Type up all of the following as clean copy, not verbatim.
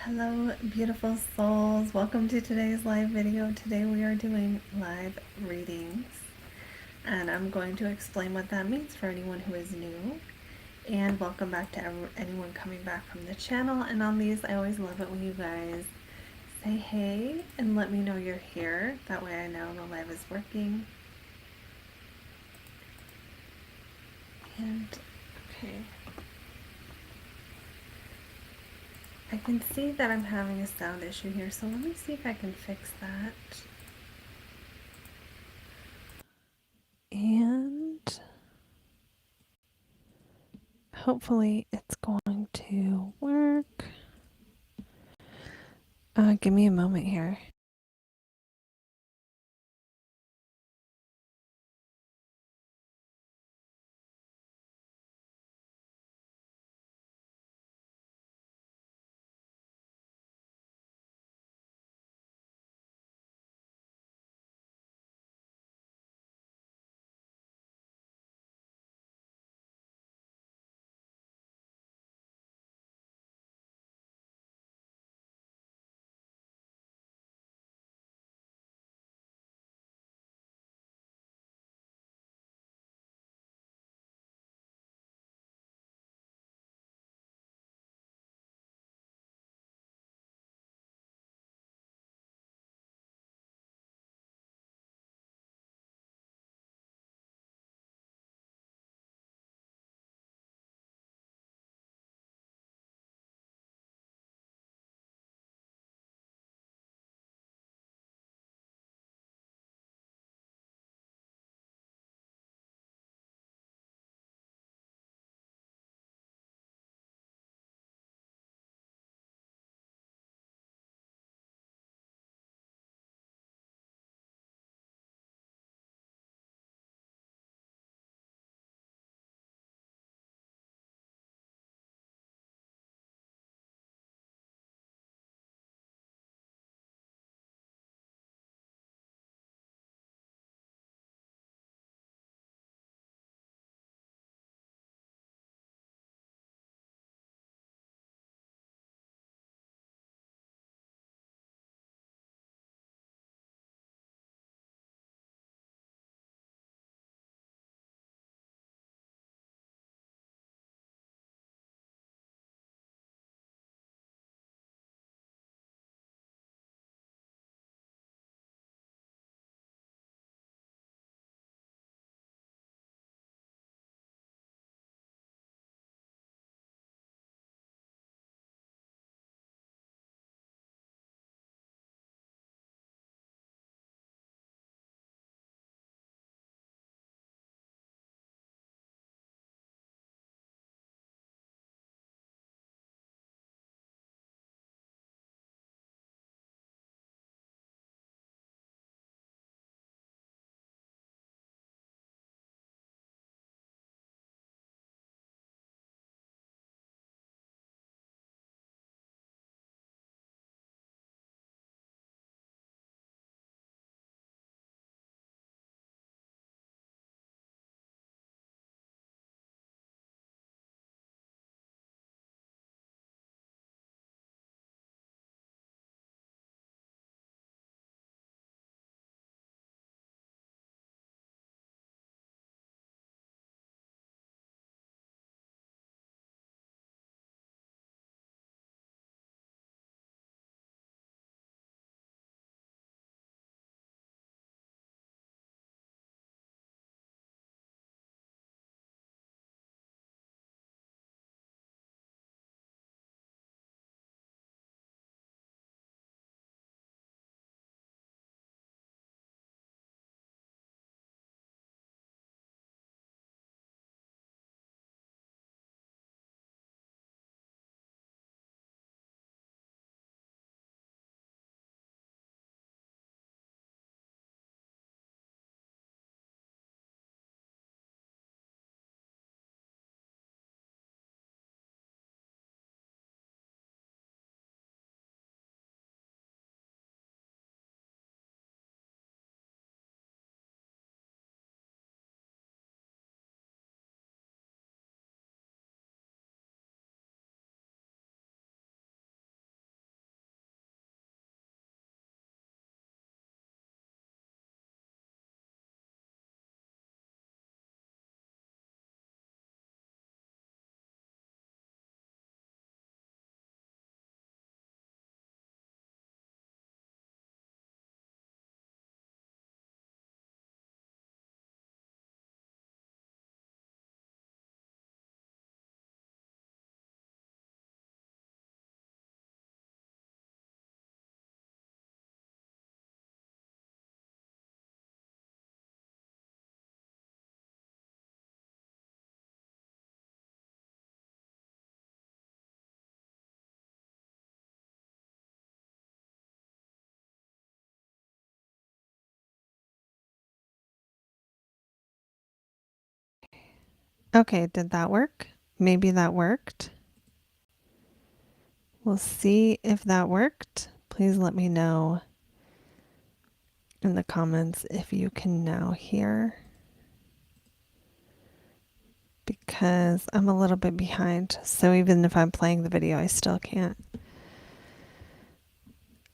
Hello, beautiful souls. Welcome to today's live video. Today we are doing live readings, and I'm going to explain what that means for anyone who is new. And welcome back to anyone coming back from the channel. And on these, I always love it when you guys say hey and let me know you're here. That way I know the live is working. And okay. I can see that I'm having a sound issue here, so let me see if I can fix that. And hopefully it's going to work. Give me a moment here. Okay, did that work? Maybe that worked. We'll see if that worked. Please let me know in the comments if you can now hear, because I'm a little bit behind. So even if I'm playing the video, I still can't.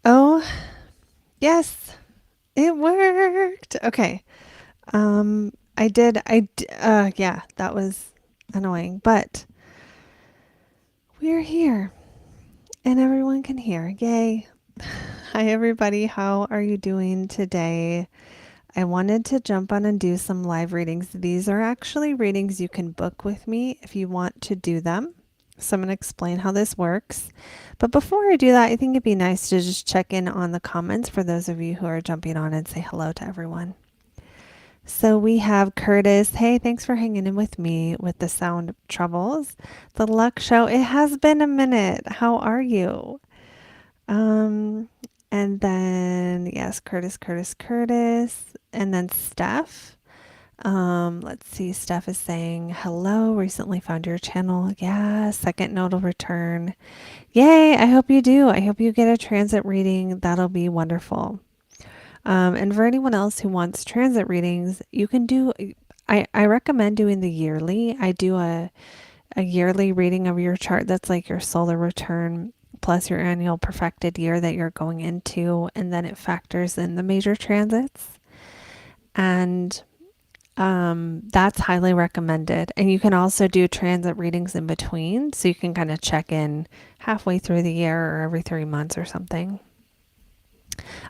Oh, yes, it worked. Okay. Yeah, that was annoying, but we're here and everyone can hear. Yay. Hi, everybody. How are you doing today? I wanted to jump on and do some live readings. These are actually readings you can book with me if you want to do them. So I'm going to explain how this works. But before I do that, I think it'd be nice to just check in on the comments for those of you who are jumping on and say hello to everyone. So we have Curtis. Hey, thanks for hanging in with me with the sound troubles. The Luck Show. It has been a minute. How are you? Um, and then, yes, Curtis. And then Steph. Let's see. Steph is saying, hello, recently found your channel. Yeah, second nodal return. Yay, I hope you do. I hope you get a transit reading. That'll be wonderful. And for anyone else who wants transit readings, you can do, I recommend doing the yearly. I do a yearly reading of your chart that's like your solar return plus your annual perfected year that you're going into, and then it factors in the major transits. And that's highly recommended. And you can also do transit readings in between, so you can kind of check in halfway through the year or every 3 months or something.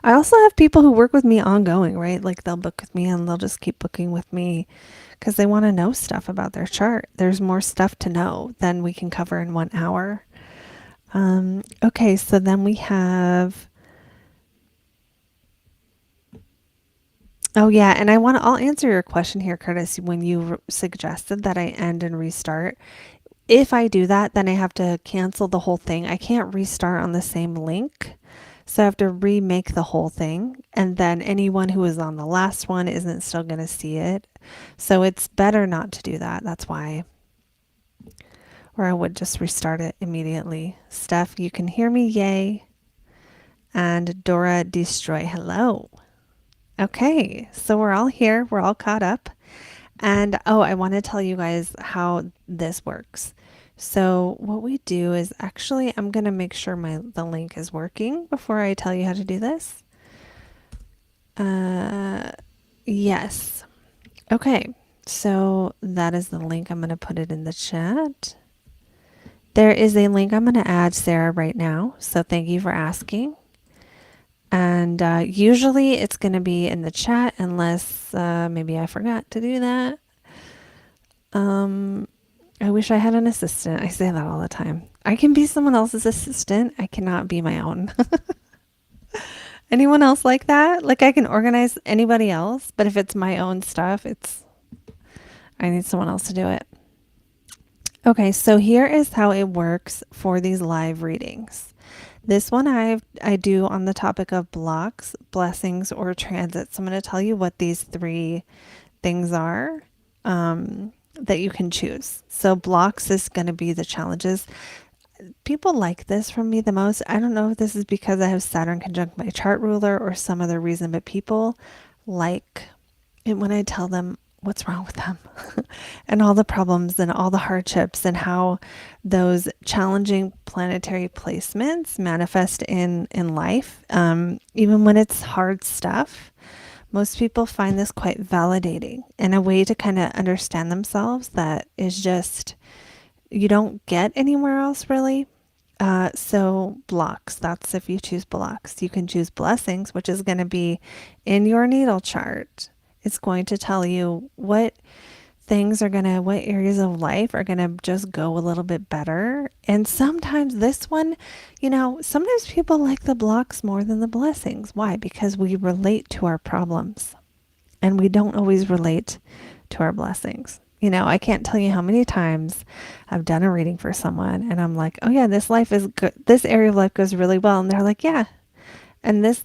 I also have people who work with me ongoing, right? Like they'll book with me and they'll just keep booking with me because they want to know stuff about their chart. There's more stuff to know than we can cover in 1 hour. Okay, so then we have, oh yeah, and I'll answer your question here, Curtis, when you suggested that I end and restart. If I do that, then I have to cancel the whole thing. I can't restart on the same link. So I have to remake the whole thing. And then anyone who was on the last one isn't still going to see it. So it's better not to do that. That's why. Or I would just restart it immediately. Steph, you can hear me. Yay. And Dora Destroy. Hello. Okay. So we're all here. We're all caught up. And I want to tell you guys how this works. So what we do is actually, I'm going to make sure the link is working before I tell you how to do this. Yes. Okay. So that is the link. I'm going to put it in the chat. There is a link I'm going to add Sarah right now. So thank you for asking. And usually it's going to be in the chat unless maybe I forgot to do that. I wish I had an assistant. I say that all the time. I can be someone else's assistant. I cannot be my own. Anyone else like that? Like I can organize anybody else, but if it's my own stuff, I need someone else to do it. Okay, so here is how it works for these live readings. This one I do on the topic of blocks, blessings, or transits. So I'm going to tell you what these 3 things are that you can choose. So blocks is going to be the challenges. People like this from me the most. I don't know if this is because I have Saturn conjunct my chart ruler or some other reason, but people like it when I tell them what's wrong with them and all the problems and all the hardships and how those challenging planetary placements manifest in life. Even when it's hard stuff, most people find this quite validating and a way to kind of understand themselves that is just, you don't get anywhere else really. So blocks, that's if you choose blocks. You can choose blessings, which is going to be in your natal chart. It's going to tell you what areas of life are going to just go a little bit better. And sometimes this one, sometimes people like the blocks more than the blessings. Why? Because we relate to our problems and we don't always relate to our blessings. I can't tell you how many times I've done a reading for someone and I'm like, oh yeah, this life is good. This area of life goes really well. And they're like, yeah. And this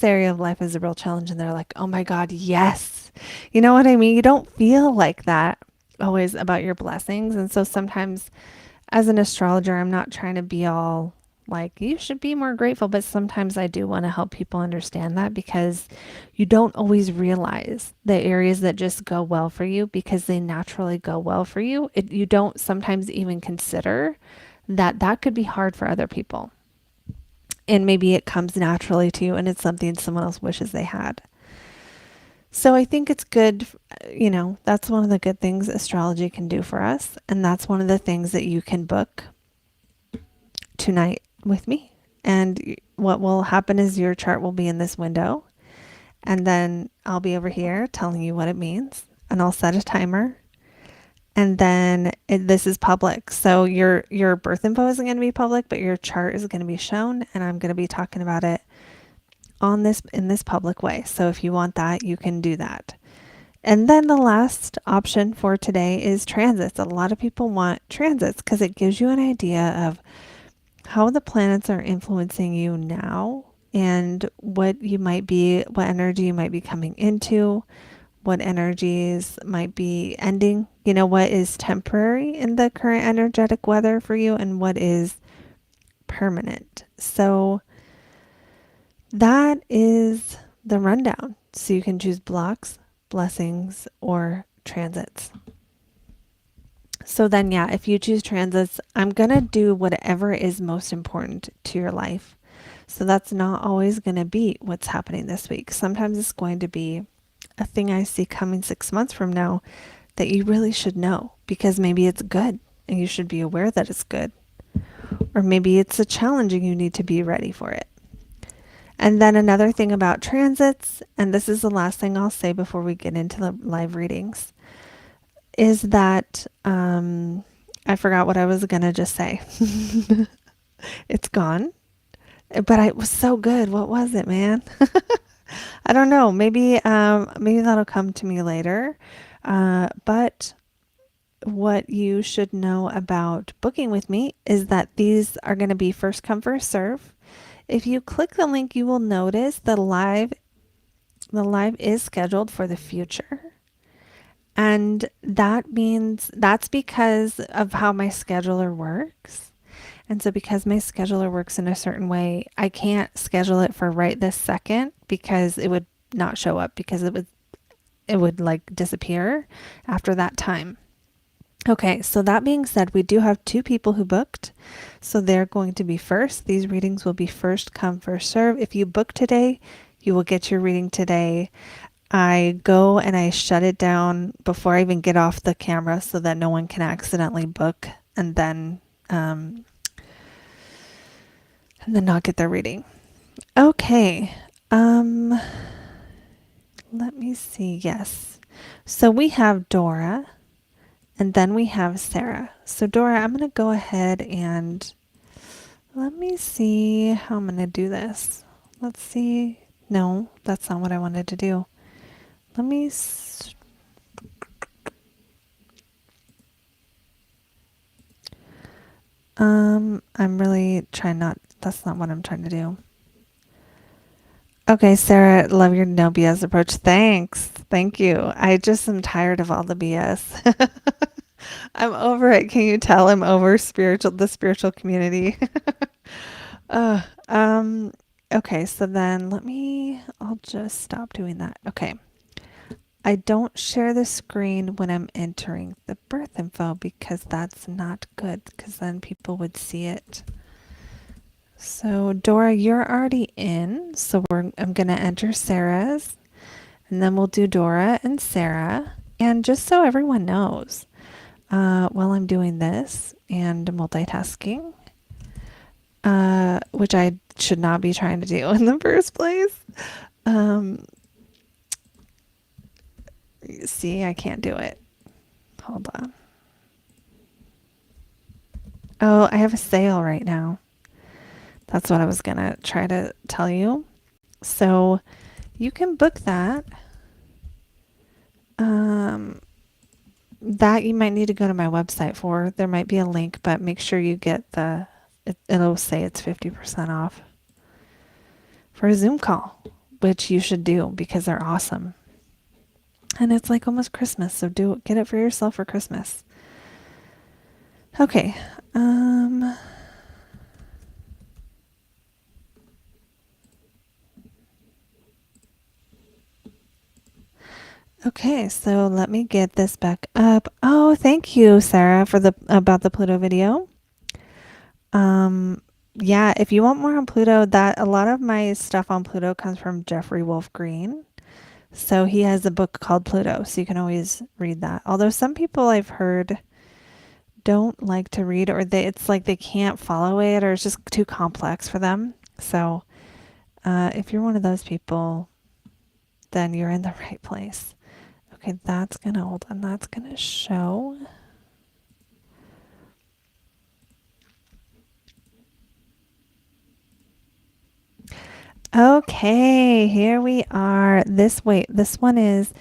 area of life is a real challenge. And they're like, oh my God, yes. You know what I mean? You don't feel like that always about your blessings. And so sometimes as an astrologer, I'm not trying to be all like, you should be more grateful, but sometimes I do want to help people understand that because you don't always realize the areas that just go well for you because they naturally go well for you. You don't sometimes even consider that that could be hard for other people. And maybe it comes naturally to you and it's something someone else wishes they had. So I think it's good, that's one of the good things astrology can do for us. And that's one of the things that you can book tonight with me. And what will happen is your chart will be in this window. And then I'll be over here telling you what it means. And I'll set a timer. And then this is public. So your birth info isn't going to be public, but your chart is going to be shown. And I'm going to be talking about it in this public way. So if you want that, you can do that. And then the last option for today is transits. A lot of people want transits because it gives you an idea of how the planets are influencing you now and what energy you might be coming into, what energies might be ending, what is temporary in the current energetic weather for you and what is permanent. So that is the rundown. So you can choose blocks, blessings, or transits. So then, yeah, if you choose transits, I'm going to do whatever is most important to your life. So that's not always going to be what's happening this week. Sometimes it's going to be a thing I see coming 6 months from now that you really should know because maybe it's good and you should be aware that it's good. Or maybe it's a challenge and you need to be ready for it. And then another thing about transits, and this is the last thing I'll say before we get into the live readings, is that I forgot what I was going to just say. It's gone. But it was so good. What was it, man? I don't know. Maybe that'll come to me later. But what you should know about booking with me is that these are going to be first come, first serve. If you click the link, you will notice the live is scheduled for the future. And that means that's because of how my scheduler works. And so because my scheduler works in a certain way, I can't schedule it for right this second because it would not show up because it would like disappear after that time. Okay, so that being said, we do have 2 people who booked. So they're going to be first. These readings will be first come, first serve. If you book today, you will get your reading today. I go and I shut it down before I even get off the camera so that no one can accidentally book and then not get their reading. Okay. Let me see. Yes. So we have Dora and then we have Sarah. So Dora, I'm going to go ahead and let me see how I'm going to do this. Let's see. No, that's not what I wanted to do. Let me I'm really trying that's not what I'm trying to do. Okay, Sarah, love your no BS approach. Thanks. Thank you. I just am tired of all the BS. I'm over it. Can you tell I'm over the spiritual community? Okay, so then I'll just stop doing that. Okay. I don't share the screen when I'm entering the birth info because that's not good because then people would see it. So Dora, you're already in. So I'm going to enter Sarah's and then we'll do Dora and Sarah. And just so everyone knows, while I'm doing this and multitasking, which I should not be trying to do in the first place. See, I can't do it. Hold on. Oh, I have a sale right now. That's what I was going to try to tell you. So you can book that. That you might need to go to my website for. There might be a link, but make sure you get it'll say it's 50% off for a Zoom call, which you should do because they're awesome. And it's like almost Christmas, so get it for yourself for Christmas. Okay. Okay, so let me get this back up. Oh, thank you, Sarah, for the about the Pluto video. Yeah, if you want more on Pluto, that a lot of my stuff on Pluto comes from Jeffrey Wolf Green. So he has a book called Pluto, so you can always read that. Although some people I've heard don't like to read, or it's like they can't follow it, or it's just too complex for them. So if you're one of those people, then you're in the right place. Okay, that's gonna hold on. That's gonna show. Okay, here we are. This one is,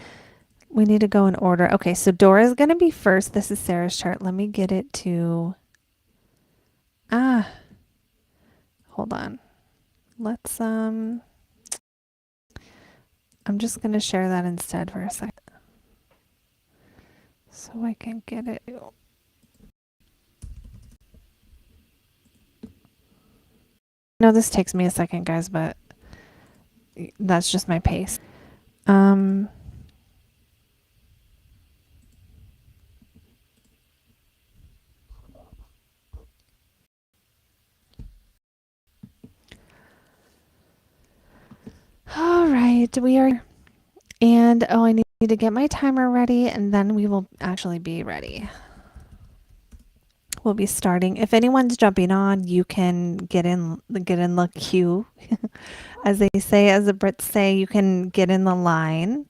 we need to go in order. Okay, so Dora's gonna be first. This is Sarah's chart. Let me get it to, hold on. Let's, I'm just gonna share that instead for a second. So I can get it. No, this takes me a second, guys, but that's just my pace. All right, we are, and oh, I need to get my timer ready, and then we will actually be ready. We'll be starting. If anyone's jumping on, you can get in the queue, as they say, as the Brits say. You can get in the line.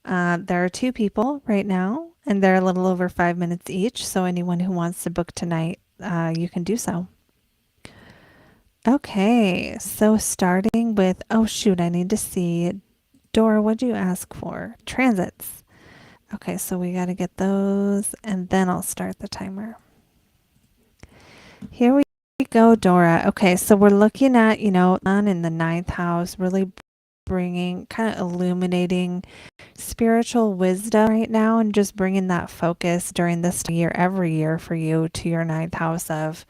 There are 2 people right now, and they're a little over 5 minutes each. So anyone who wants to book tonight, you can do so. Okay, so starting with, oh shoot, I need to see, Dora, what'd you ask for? Transits. Okay, so we got to get those, and then I'll start the timer. Here we go, Dora. Okay, so we're looking at, Sun in the 9th house, really bringing, kind of illuminating spiritual wisdom right now, and just bringing that focus during this year, every year for you, to your 9th house of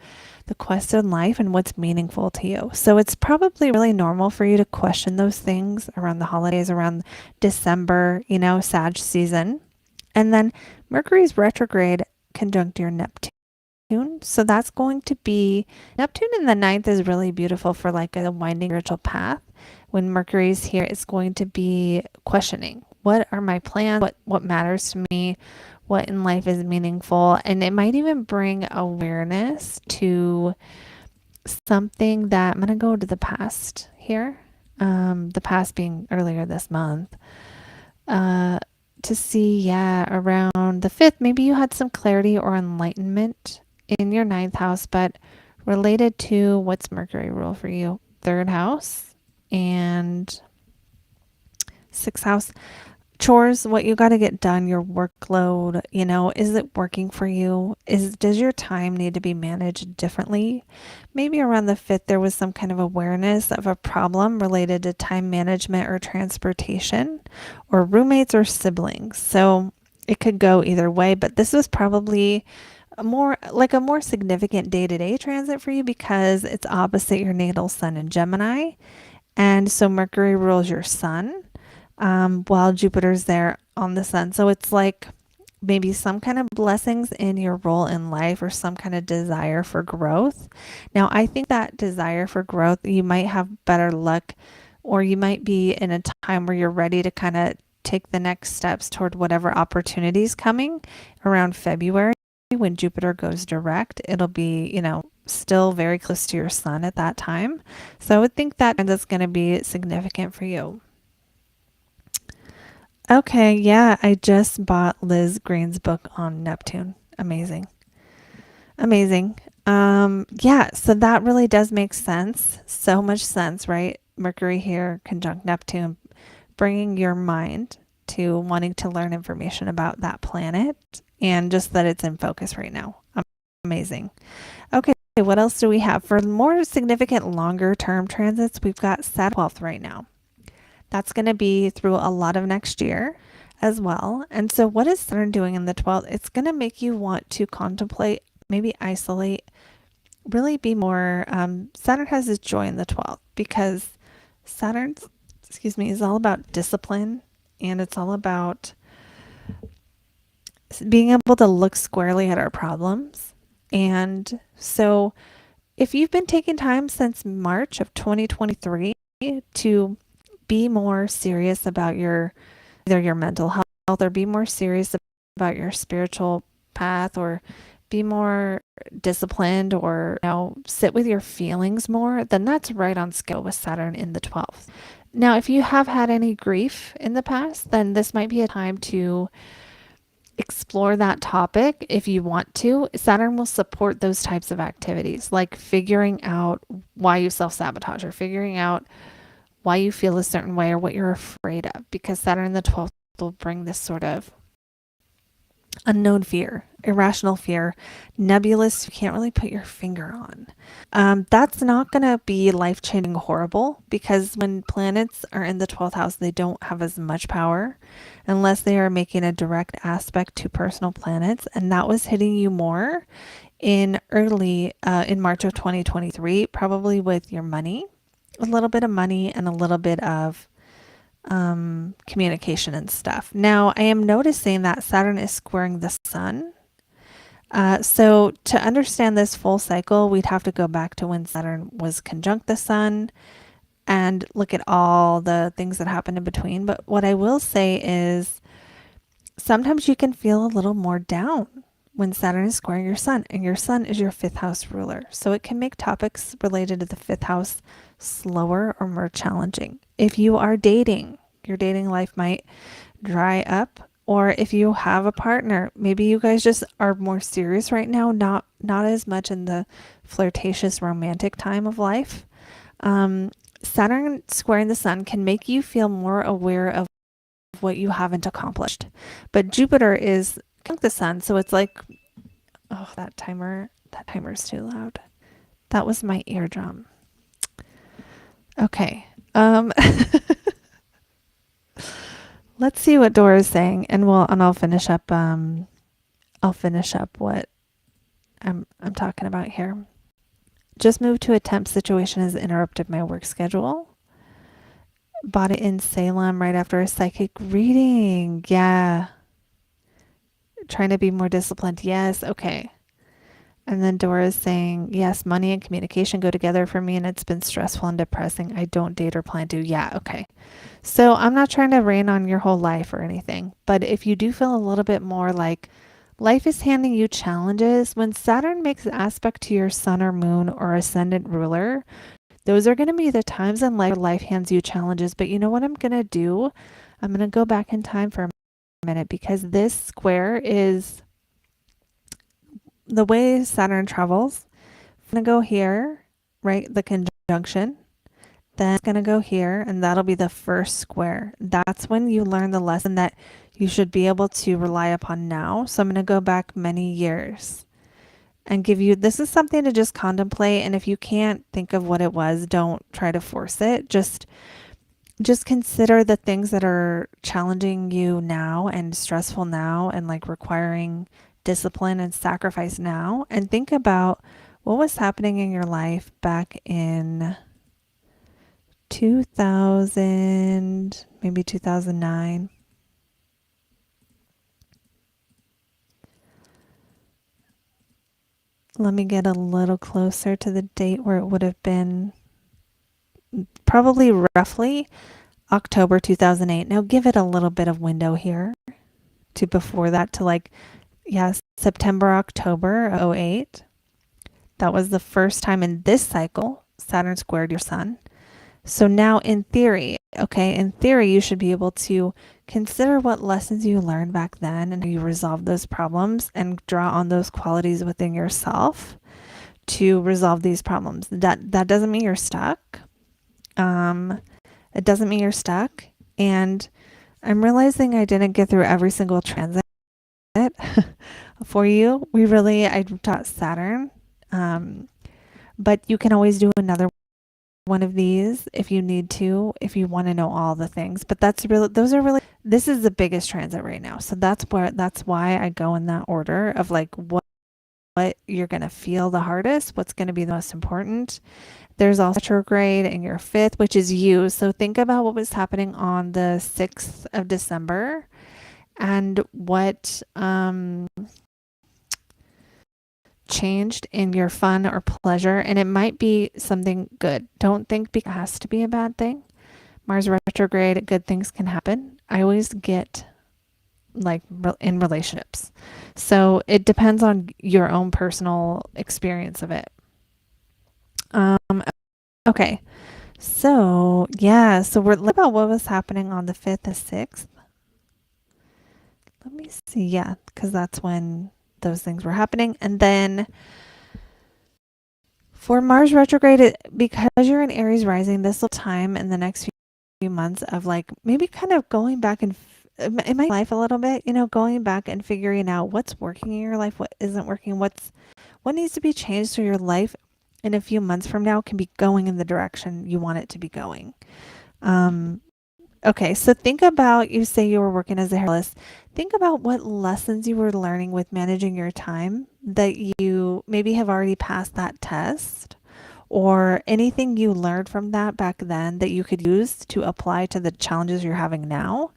the quest in life and what's meaningful to you. So it's probably really normal for you to question those things around the holidays, around December, Sag season. And then Mercury's retrograde conjunct your Neptune. So that's going to be, Neptune in the 9th is really beautiful for like a winding spiritual path. When Mercury's here, it's going to be questioning. What are my plans? What matters to me? What in life is meaningful? And it might even bring awareness to something that, I'm going to go to the past here. The past being earlier this month. To see, around the 5th, maybe you had some clarity or enlightenment in your 9th house, but related to what's Mercury rule for you? 3rd house and 6th house. Chores, what you got to get done, your workload, is it working for you? Does your time need to be managed differently? Maybe around the 5th, there was some kind of awareness of a problem related to time management or transportation or roommates or siblings. So it could go either way, but this was probably a more significant day-to-day transit for you because it's opposite your natal sun in Gemini. And so Mercury rules your sun, while Jupiter's there on the sun. So it's like maybe some kind of blessings in your role in life or some kind of desire for growth. Now, I think that desire for growth, you might have better luck, or you might be in a time where you're ready to kind of take the next steps toward whatever opportunities coming around February. When Jupiter goes direct, it'll be, still very close to your sun at that time. So I would think that that's going to be significant for you. Okay, yeah, I just bought Liz Green's book on Neptune. Amazing. Amazing. Yeah, so that really does make sense. So much sense, right? Mercury here conjunct Neptune, bringing your mind to wanting to learn information about that planet, and just that it's in focus right now. Amazing. Okay, what else do we have? For more significant longer term transits, we've got Saturn 12th right now. That's going to be through a lot of next year. as well. And so what is Saturn doing in the 12th? It's going to make you want to contemplate, maybe isolate, really be more, Saturn has its joy in the 12th because Saturn's, is all about discipline, and it's all about being able to look squarely at our problems. And so if you've been taking time since March of 2023 to be more serious about either your mental health, or be more serious about your spiritual path, or be more disciplined, or sit with your feelings more, then that's right on scale with Saturn in the 12th. Now, if you have had any grief in the past, then this might be a time to explore that topic if you want to. Saturn will support those types of activities, like figuring out why you self-sabotage, or figuring out why you feel a certain way, or what you're afraid of, because Saturn in the 12th will bring this sort of unknown fear, irrational fear, nebulous, you can't really put your finger on. That's not going to be life-changing horrible, because when planets are in the 12th house, they don't have as much power unless they are making a direct aspect to personal planets. And that was hitting you more in March of 2023, probably with your money, a little bit of money and a little bit of communication and stuff. Now, I am noticing that Saturn is squaring the sun. So to understand this full cycle, we'd have to go back to when Saturn was conjunct the sun and look at all the things that happened in between. But what I will say is sometimes you can feel a little more down when Saturn is squaring your sun, and your sun is your 5th house ruler. So it can make topics related to the 5th house slower or more challenging. If you are dating, your dating life might dry up. Or if you have a partner, maybe you guys just are more serious right now, not as much in the flirtatious romantic time of life. Saturn squaring the sun can make you feel more aware of what you haven't accomplished. But Jupiter is the sun, so it's like, oh, that timer's too loud. That was my eardrum. Okay. Let's see what Dora is saying, and I'll finish up. I'll finish up what I'm talking about here. Just moved to a temp situation has interrupted my work schedule. Bought it in Salem right after a psychic reading. Yeah. Trying to be more disciplined. Yes. Okay. And then Dora's saying, yes, money and communication go together for me, and it's been stressful and depressing. I don't date or plan to. Yeah. Okay. So I'm not trying to rain on your whole life or anything, but if you do feel a little bit more like life is handing you challenges, when Saturn makes an aspect to your sun or moon or ascendant ruler, those are going to be the times in life where life hands you challenges. But you know what I'm going to do? I'm going to go back in time for a minute, because this square is the way Saturn travels. I'm going to go here, right? The conjunction. Then it's going to go here, and that'll be the first square. That's when you learn the lesson that you should be able to rely upon now. So I'm going to go back many years and give you, this is something to just contemplate. And if you can't think of what it was, don't try to force it. Just consider the things that are challenging you now and stressful now and like requiring discipline and sacrifice now. And think about what was happening in your life back in 2000, maybe 2009. Let me get a little closer to the date where it would have been, probably roughly October 2008. Now give it a little bit of window here to before that, to like, yes, September, October 08. That was the first time in this cycle Saturn squared your sun. So now in theory, you should be able to consider what lessons you learned back then and how you resolve those problems and draw on those qualities within yourself to resolve these problems. That doesn't mean you're stuck. It doesn't mean you're stuck. And I'm realizing I didn't get through every single transit for you. I taught Saturn. But you can always do another one of these if you need to, if you want to know all the things. But that's really, those are really, this is the biggest transit right now. So that's why I go in that order of like what you're going to feel the hardest, what's going to be the most important. There's also retrograde in your fifth, which is you. So think about what was happening on the 6th of December and what changed in your fun or pleasure. And it might be something good. Don't think it has to be a bad thing. Mars retrograde, good things can happen. I always get like in relationships. So it depends on your own personal experience of it. Okay. So, yeah, so we're about what was happening on the 5th and 6th. Let me see. Yeah, because that's when those things were happening. And then for Mars retrograde, because you're in Aries rising, this will time in the next few months of like maybe kind of going back and in my life a little bit, going back and figuring out what's working in your life, what isn't working, what needs to be changed so your life in a few months from now can be going in the direction you want it to be going. Okay, so think about, you say you were working as a hairstylist. Think about what lessons you were learning with managing your time that you maybe have already passed that test, or anything you learned from that back then that you could use to apply to the challenges you're having now.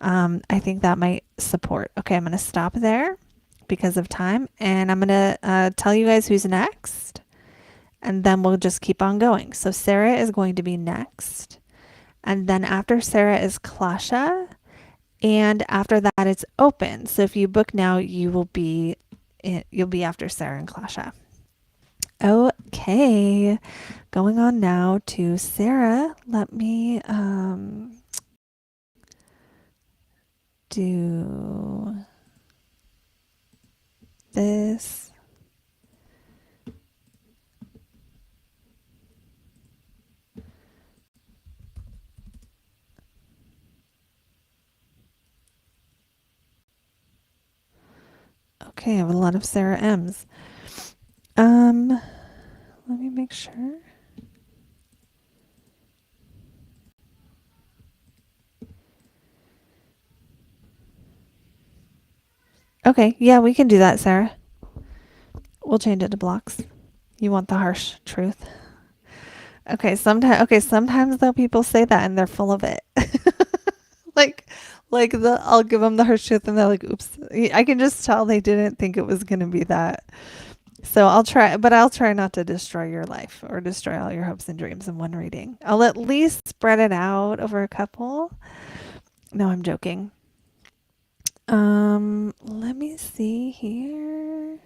I think that might support. Okay, I'm going to stop there because of time, and I'm going to tell you guys who's next, and then we'll just keep on going. So Sarah is going to be next. And then after Sarah is Klasha. And after that, it's open. So if you book now, you'll be after Sarah and Klasha. Okay. Going on now to Sarah. Let me do this. Okay, I have a lot of Sarah M's. Let me make sure. Okay, yeah, we can do that, Sarah. We'll change it to blocks. You want the harsh truth. Okay, sometimes though people say that and they're full of it. like I'll give them the harsh truth and they're like, oops. I can just tell they didn't think it was going to be that. So I'll try not to destroy your life or destroy all your hopes and dreams in one reading. I'll at least spread it out over a couple. No, I'm joking. Let me see here.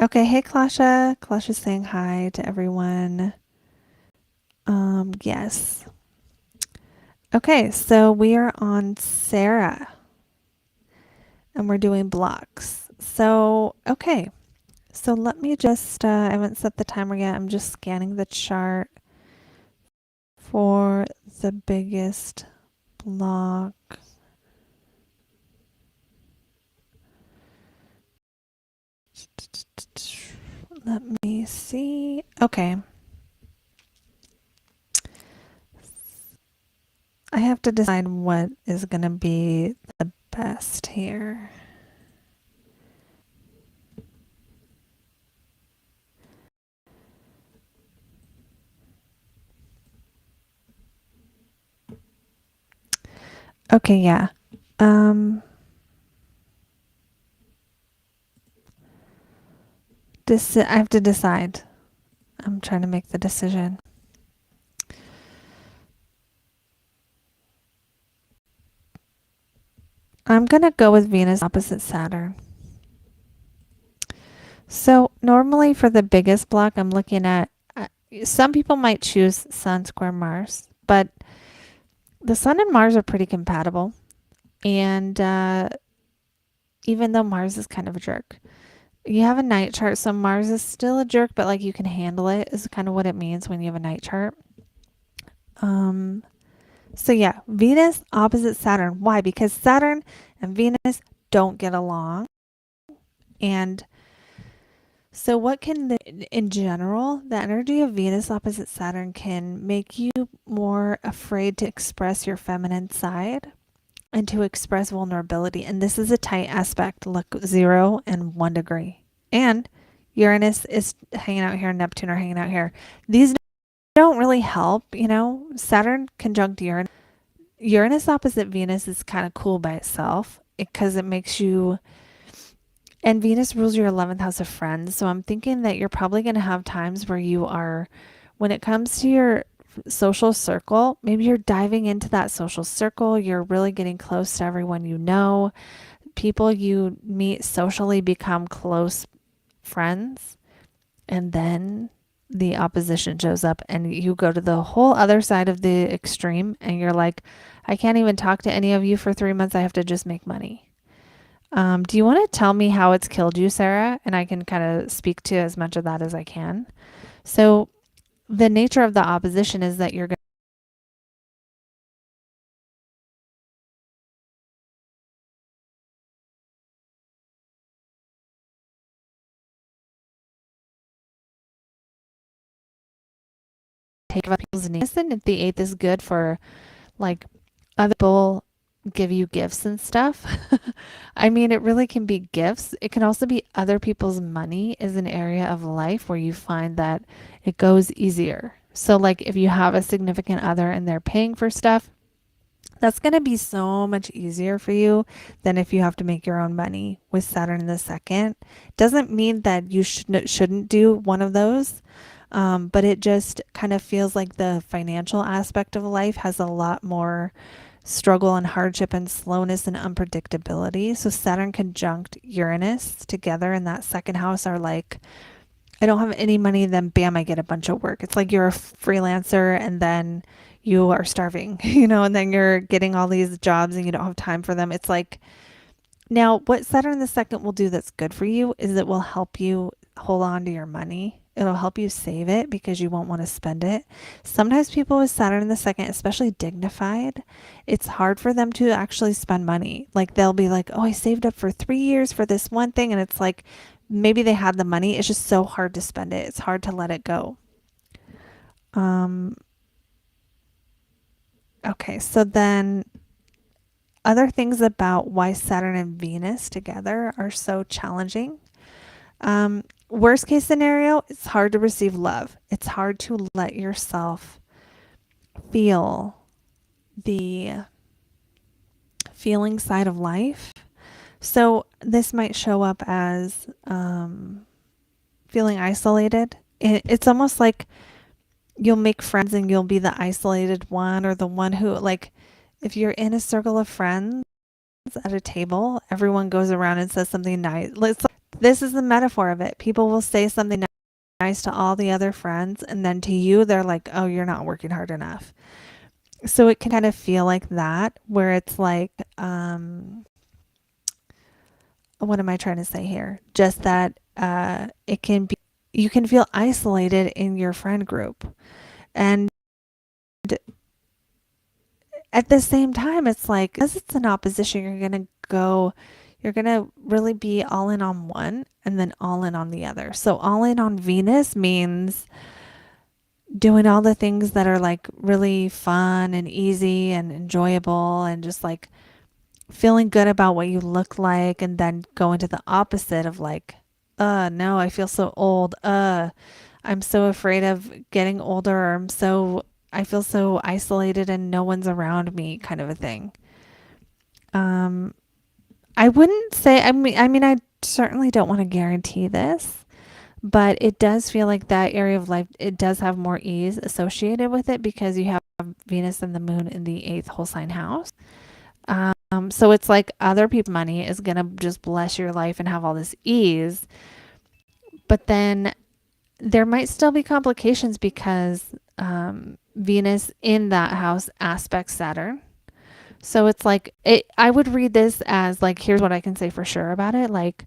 Okay, hey Klasha. Klasha's saying hi to everyone. Yes. Okay, so we are on Sarah. And we're doing blocks. So, okay. So let me just, I haven't set the timer yet. I'm just scanning the chart for the biggest block. Let me see. Okay. I have to decide what is going to be the best here. Okay, yeah. I have to decide. I'm trying to make the decision. I'm going to go with Venus opposite Saturn. So normally for the biggest block, I'm looking at, some people might choose Sun square Mars, but the Sun and Mars are pretty compatible. And even though Mars is kind of a jerk, you have a night chart. So Mars is still a jerk, but like you can handle it is kind of what it means when you have a night chart. So yeah, Venus opposite Saturn. Why? Because Saturn and Venus don't get along. And so in general, the energy of Venus opposite Saturn can make you more afraid to express your feminine side and to express vulnerability. And this is a tight aspect, look, 0 and 1 degree. And Uranus is hanging out here, Neptune are hanging out here. These don't really help, Saturn conjunct Uranus. Uranus opposite Venus is kind of cool by itself because it makes you, and Venus rules your 11th house of friends. So I'm thinking that you're probably going to have times where you are, when it comes to your social circle, maybe you're diving into that social circle. You're really getting close to everyone you know. People you meet socially become close friends. And then the opposition shows up and you go to the whole other side of the extreme and you're like, I can't even talk to any of you for 3 months. I have to just make money. Do you want to tell me how it's killed you, Sarah? And I can kind of speak to as much of that as I can. So, the nature of the opposition is that you're going to take up people's needs. And if the eighth is good for like other people give you gifts and stuff. I mean, it really can be gifts. It can also be other people's money is an area of life where you find that it goes easier. So, like if you have a significant other and they're paying for stuff, that's going to be so much easier for you than if you have to make your own money with Saturn in the second. Doesn't mean that you shouldn't do one of those, but it just kind of feels like the financial aspect of life has a lot more struggle and hardship and slowness and unpredictability. So Saturn conjunct Uranus together in that second house are like, I don't have any money, then bam, I get a bunch of work. It's like you're a freelancer and then you are starving, and then you're getting all these jobs and you don't have time for them. It's like, now what Saturn the second will do that's good for you is it will help you hold on to your money. It'll help you save it because you won't want to spend it. Sometimes people with Saturn in the second, especially dignified, it's hard for them to actually spend money. Like they'll be like, oh, I saved up for 3 years for this one thing. And it's like, maybe they had the money. It's just so hard to spend it. It's hard to let it go. Um, okay. So then other things about why Saturn and Venus together are so challenging. Worst case scenario, it's hard to receive love. It's hard to let yourself feel the feeling side of life. So this might show up as feeling isolated. It's almost like you'll make friends and you'll be the isolated one or the one who, like, if you're in a circle of friends at a table, everyone goes around and says something nice. This is the metaphor of it. People will say something nice to all the other friends, and then to you, they're like, oh, you're not working hard enough. So it can kind of feel like that, where it's like, what am I trying to say here? Just that it can be, you can feel isolated in your friend group. And at the same time, it's like, because it's an opposition, you're going to really be all in on one and then all in on the other. So all in on Venus means doing all the things that are like really fun and easy and enjoyable and just like feeling good about what you look like, and then go into the opposite of like, no, I feel so old. I'm so afraid of getting older, or I feel so isolated and no one's around me, kind of a thing. I wouldn't say, I certainly don't want to guarantee this, but it does feel like that area of life, it does have more ease associated with it because you have Venus and the moon in the eighth whole sign house. So it's like other people's money is going to just bless your life and have all this ease. But then there might still be complications because Venus in that house aspects Saturn. So it's like, I would read this as like, here's what I can say for sure about it. Like,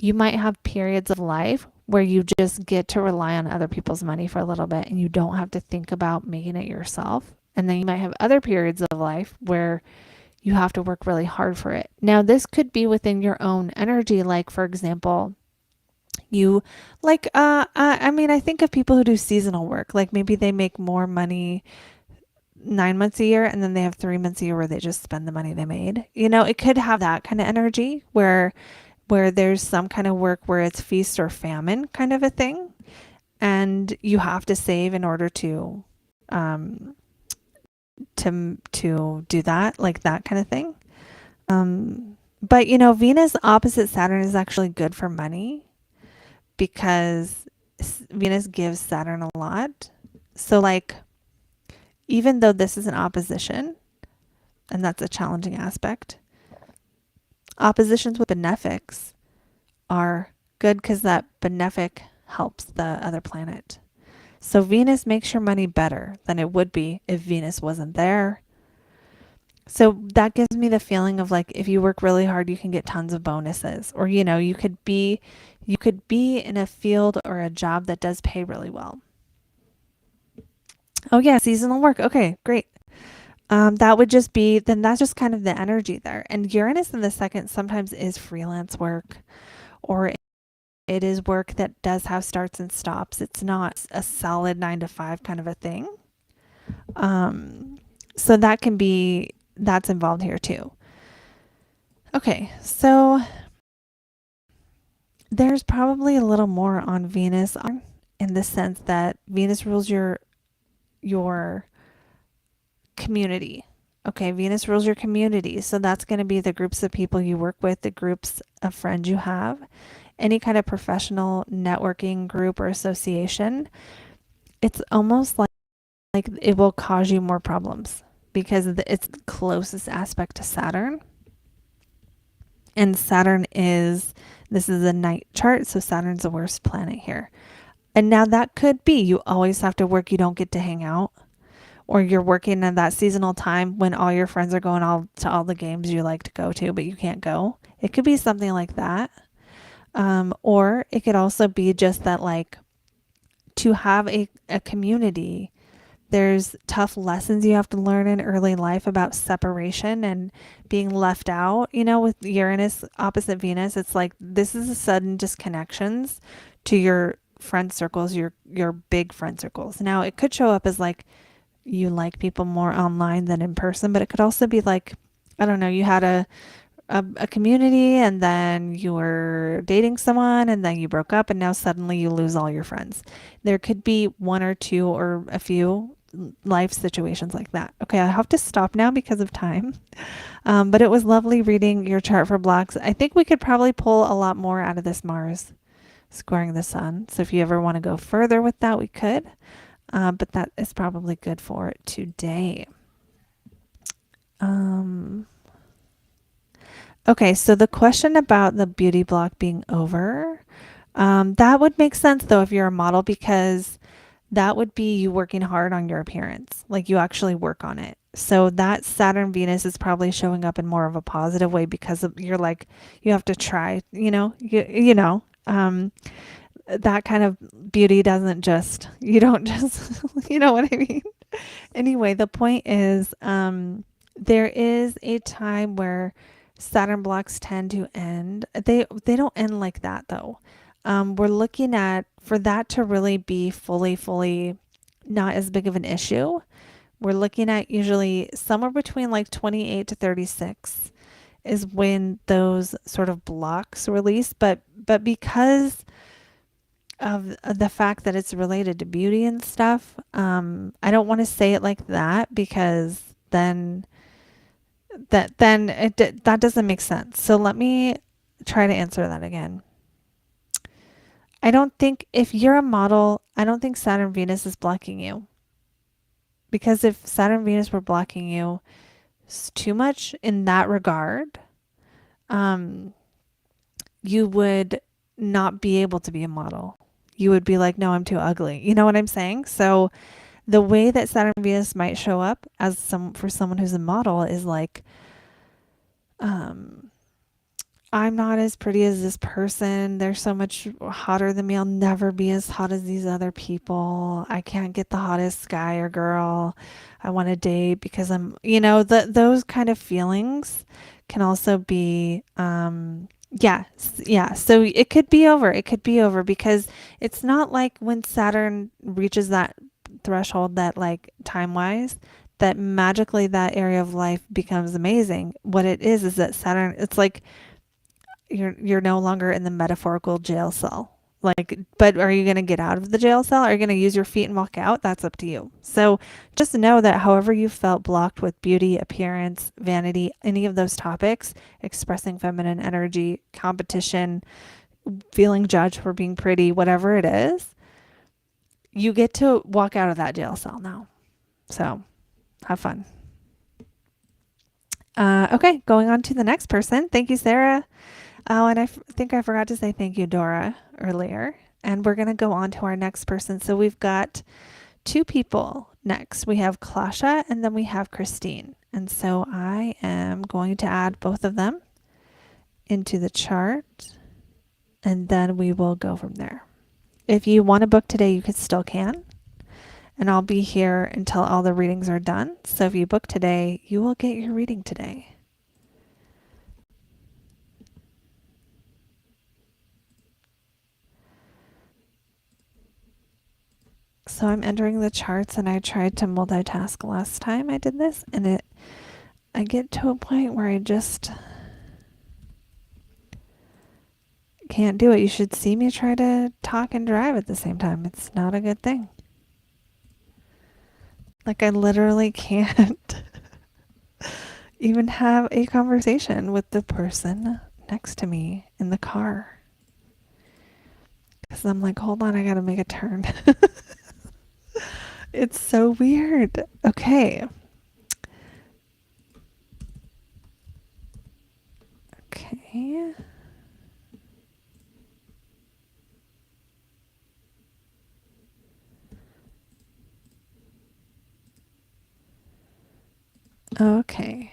you might have periods of life where you just get to rely on other people's money for a little bit and you don't have to think about making it yourself. And then you might have other periods of life where you have to work really hard for it. Now, this could be within your own energy. Like, for example, you I mean, I think of people who do seasonal work. Like maybe they make more money 9 months a year and then they have 3 months a year where they just spend the money they made. It could have that kind of energy where there's some kind of work where it's feast or famine kind of a thing, and you have to save in order um to do that, like that kind of thing. But Venus opposite Saturn is actually good for money because Venus gives Saturn a lot. So like, even though this is an opposition, and that's a challenging aspect, oppositions with benefics are good because that benefic helps the other planet. So Venus makes your money better than it would be if Venus wasn't there. So that gives me the feeling of like, if you work really hard, you can get tons of bonuses, or you could be in a field or a job that does pay really well. Oh yeah, seasonal work. Okay, great. That would just be, then that's just kind of the energy there. And Uranus in the second sometimes is freelance work, or it is work that does have starts and stops. It's not a solid 9 to 5 kind of a thing. So that's involved here too. Okay, so there's probably a little more on Venus in the sense that Venus rules your community. Okay, Venus rules your community. So that's going to be the groups of people you work with, the groups of friends you have, any kind of professional networking group or association. It's almost like it will cause you more problems because of its closest aspect to Saturn. And this is a night chart, so Saturn's the worst planet here. And now that could be you always have to work, you don't get to hang out, or you're working in that seasonal time when all your friends are going to all the games you like to go to, but you can't go. It could be something like that. Or it could also be just that, like, to have a community, there's tough lessons you have to learn in early life about separation and being left out. With Uranus opposite Venus, it's like this is a sudden disconnections to your friend circles, your big friend circles. Now, it could show up as like you like people more online than in person, but it could also be like, I don't know, you had a community and then you were dating someone and then you broke up and now suddenly you lose all your friends. There could be one or two or a few life situations like that. Okay, I have to stop now because of time. But it was lovely reading your chart for blocks. I think we could probably pull a lot more out of this Mars squaring the sun. So if you ever want to go further with that, we could. But that is probably good for today. Okay, so the question about the beauty block being over, that would make sense though if you're a model, because that would be you working hard on your appearance, like you actually work on it. So that Saturn Venus is probably showing up in more of a positive way because you're like, you have to try, that kind of beauty doesn't just, you don't just, you know what I mean? Anyway, the point is, there is a time where Saturn blocks tend to end. They don't end like that though. We're looking at, for that to really be fully not as big of an issue, we're looking at usually somewhere between like 28 to 36 is when those sort of blocks release. But because of the fact that it's related to beauty and stuff, I don't want to say it like that because then that doesn't make sense. So let me try to answer that again. I don't think, if you're a model, I don't think Saturn Venus is blocking you. Because if Saturn Venus were blocking you too much in that regard, you would not be able to be a model. You would be like, no, I'm too ugly. You know what I'm saying? So the way that Saturn Venus might show up for someone who's a model is like, I'm not as pretty as this person. They're so much hotter than me. I'll never be as hot as these other people. I can't get the hottest guy or girl I want to date because those kind of feelings can also be, yeah, yeah. So it could be over. It could be over because it's not like when Saturn reaches that threshold that like time wise that magically that area of life becomes amazing. What it is that Saturn, it's like you're no longer in the metaphorical jail cell. Like, but are you going to get out of the jail cell? Are you going to use your feet and walk out? That's up to you. So just know that however you felt blocked with beauty, appearance, vanity, any of those topics, expressing feminine energy, competition, feeling judged for being pretty, whatever it is, you get to walk out of that jail cell now. So have fun. Okay, going on to the next person. Thank you, Sarah. Oh, and think I forgot to say thank you, Dora, earlier. And we're going to go on to our next person. So we've got two people next. We have Klasha and then we have Christine. And so I am going to add both of them into the chart and then we will go from there. If you want to book today, you still can. And I'll be here until all the readings are done. So if you book today, you will get your reading today. So I'm entering the charts and I tried to multitask last time I did this and I get to a point where I just can't do it. You should see me try to talk and drive at the same time. It's not a good thing. Like I literally can't even have a conversation with the person next to me in the car. Because I'm like, hold on, I gotta make a turn. It's so weird. Okay. Okay. Okay.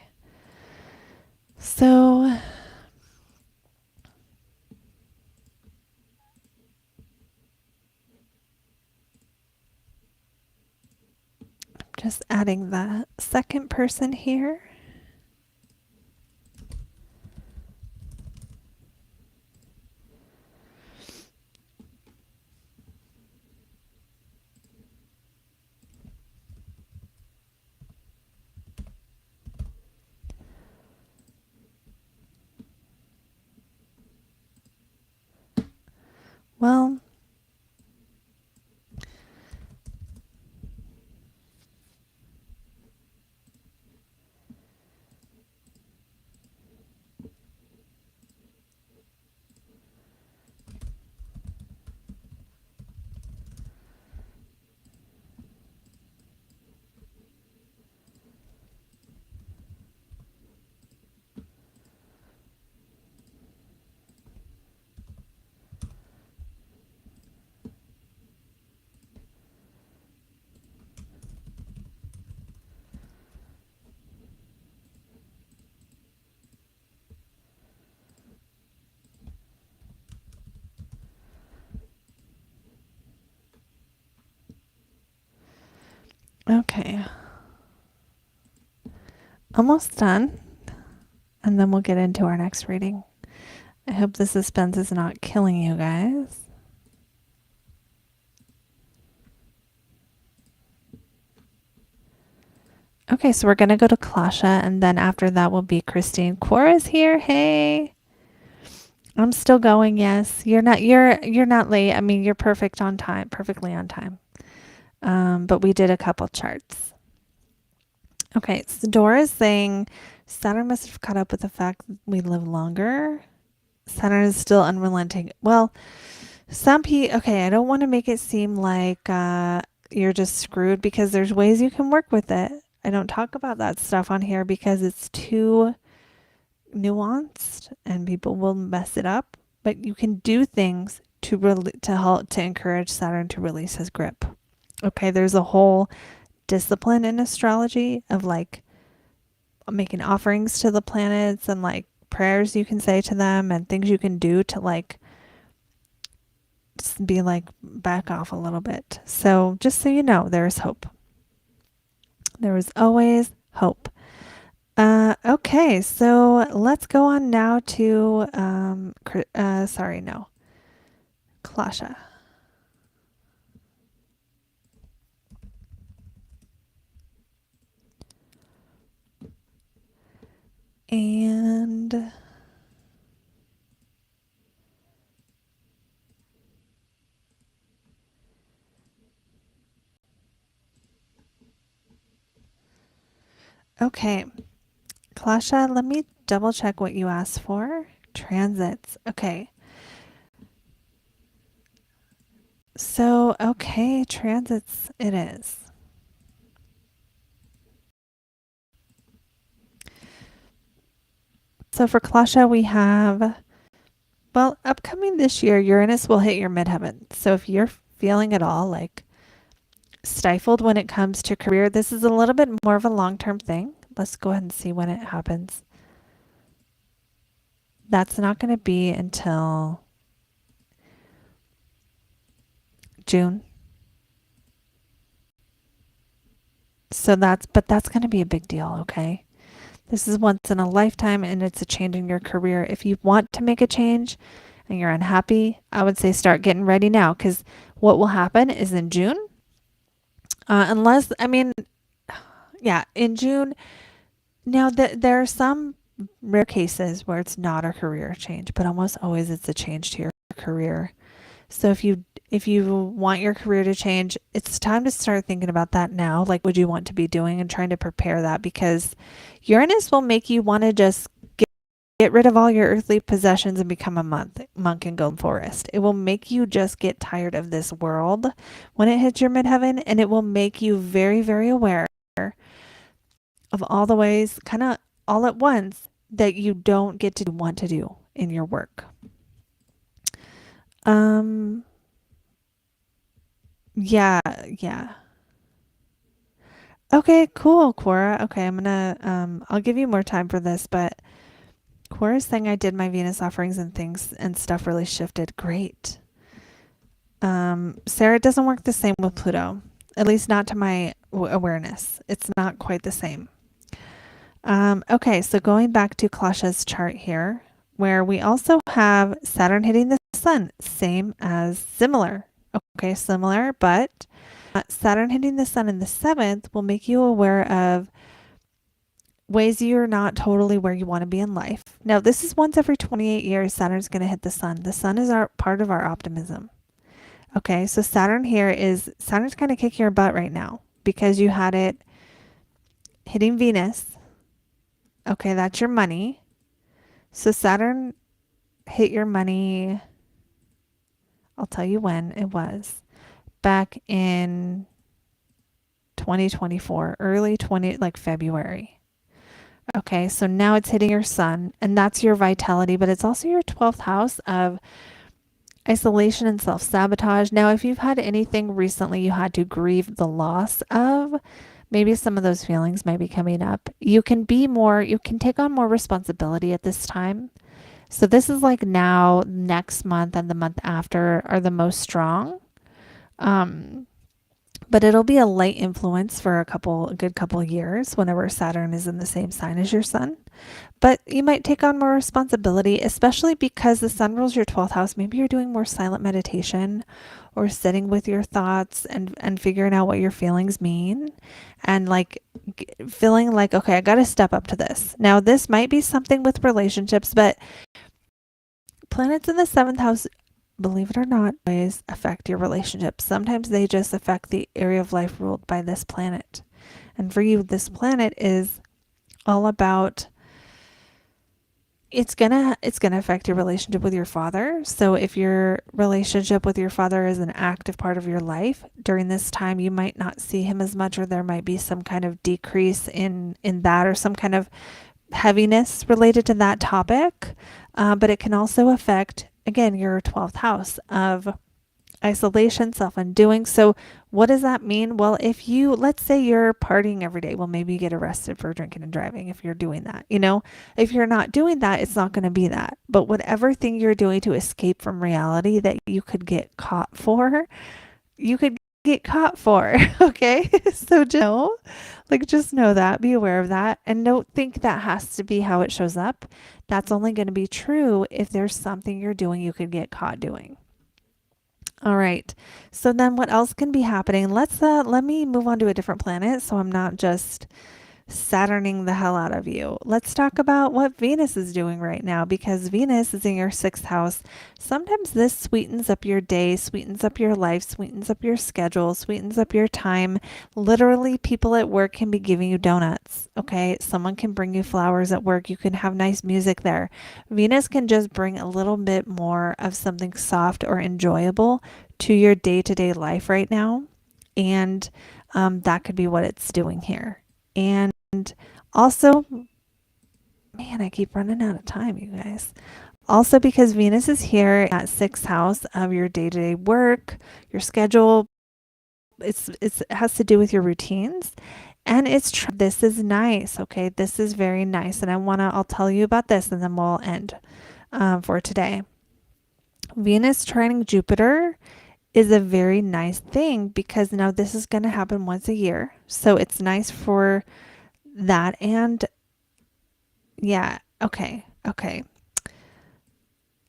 So I'm just adding the second person here. Well, okay. Almost done. And then we'll get into our next reading. I hope the suspense is not killing you guys. Okay, so we're going to go to Klasha, and then after that will be Christine. Cora's here. Hey. I'm still going. Yes. You're not late. I mean, you're perfect on time, perfectly on time. But we did a couple charts. Okay, so Dora is saying Saturn must have caught up with the fact that we live longer. Saturn is still unrelenting. Well, okay, I don't want to make it seem like you're just screwed because there's ways you can work with it. I don't talk about that stuff on here because it's too nuanced and people will mess it up. But you can do things to help to encourage Saturn to release his grip. Okay, there's a whole discipline in astrology of like making offerings to the planets and like prayers you can say to them and things you can do to like just be like back off a little bit. So just so you know, there is hope. There is always hope. Okay, so let's go on now to Klasha. And okay, Klasha, let me double check what you asked for. Transits. Okay. So, okay, transits it is. So for Klasha, we have, well, upcoming this year, Uranus will hit your midheaven. So if you're feeling at all like stifled when it comes to career, this is a little bit more of a long-term thing. Let's go ahead and see when it happens. That's not going to be until June. So that's going to be a big deal, okay? This is once in a lifetime and it's a change in your career. If you want to make a change and you're unhappy, I would say start getting ready now, because what will happen is in June, in June, now there are some rare cases where it's not a career change, but almost always it's a change to your career. So if you want your career to change, it's time to start thinking about that now. Like, what you want to be doing and trying to prepare that, because Uranus will make you want to just get rid of all your earthly possessions and become a monk in Golden Forest. It will make you just get tired of this world when it hits your midheaven, and it will make you very, very aware of all the ways, kind of all at once, that you don't get to want to do in your work. Yeah, yeah. Okay, cool, Quora. Okay, I'll give you more time for this, but Quora's saying I did my Venus offerings and things and stuff really shifted. Great. Sarah, it doesn't work the same with Pluto, at least not to my awareness. It's not quite the same. Okay, so going back to Klasha's chart here, where we also have Saturn hitting the sun, similar. Okay, similar, but Saturn hitting the sun in the 7th will make you aware of ways you're not totally where you want to be in life. Now, this is once every 28 years, Saturn's going to hit the sun. The sun is part of our optimism. Okay, so Saturn's kind of kicking your butt right now because you had it hitting Venus. Okay, that's your money. So Saturn hit your money. I'll tell you when it was. Back in 2024, like February. Okay, so now it's hitting your sun, and that's your vitality, but it's also your 12th house of isolation and self-sabotage. Now, if you've had anything recently you had to grieve the loss of, maybe some of those feelings might be coming up. You can take on more responsibility at this time. So this is like now, next month and the month after are the most strong. But it'll be a light influence for a good couple years whenever Saturn is in the same sign as your sun. But you might take on more responsibility, especially because the sun rules your 12th house. Maybe you're doing more silent meditation or sitting with your thoughts and figuring out what your feelings mean, and like feeling like, okay, I got to step up to this. Now, this might be something with relationships, but planets in the 7th house, believe it or not, always affect your relationships. Sometimes they just affect the area of life ruled by this planet. And for you, this planet is all about, it's gonna affect your relationship with your father. So if your relationship with your father is an active part of your life, during this time you might not see him as much, or there might be some kind of decrease in that, or some kind of heaviness related to that topic. But it can also affect, again, your 12th house of isolation, self-undoing. So what does that mean? Well, if you, let's say you're partying every day, well, maybe you get arrested for drinking and driving if you're doing that. If you're not doing that, it's not going to be that. But whatever thing you're doing to escape from reality that you could get caught for, you could get caught for. Okay. So just know that, be aware of that. And don't think that has to be how it shows up. That's only going to be true if there's something you're doing you could get caught doing. All right. So then what else can be happening? Let me move on to a different planet so I'm not just Saturning the hell out of you. Let's talk about what Venus is doing right now because Venus is in your sixth house. Sometimes this sweetens up your day, sweetens up your life, sweetens up your schedule, sweetens up your time. Literally, people at work can be giving you donuts. Okay. Someone can bring you flowers at work. You can have nice music there. Venus can just bring a little bit more of something soft or enjoyable to your day to day life right now. And that could be what it's doing here. And also, man, I keep running out of time, you guys. Also, because Venus is here at sixth house of your day to day work, your schedule, it has to do with your routines. And this is nice. Okay. This is very nice. And I'll tell you about this and then we'll end for today. Venus trining Jupiter is a very nice thing because now this is going to happen once a year. So it's nice for that. And yeah, okay, okay.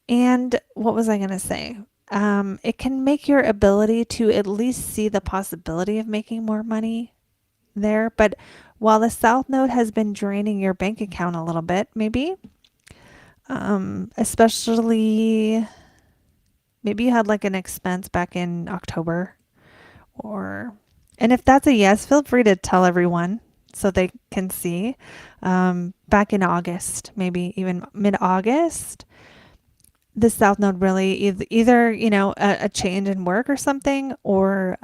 And what was I going to say? It can make your ability to at least see the possibility of making more money there. But while the South Node has been draining your bank account a little bit, maybe, especially maybe you had like an expense back in October and if that's a yes, feel free to tell everyone so they can see. Back in August, maybe even mid-August, the South Node really either a change in work or something, or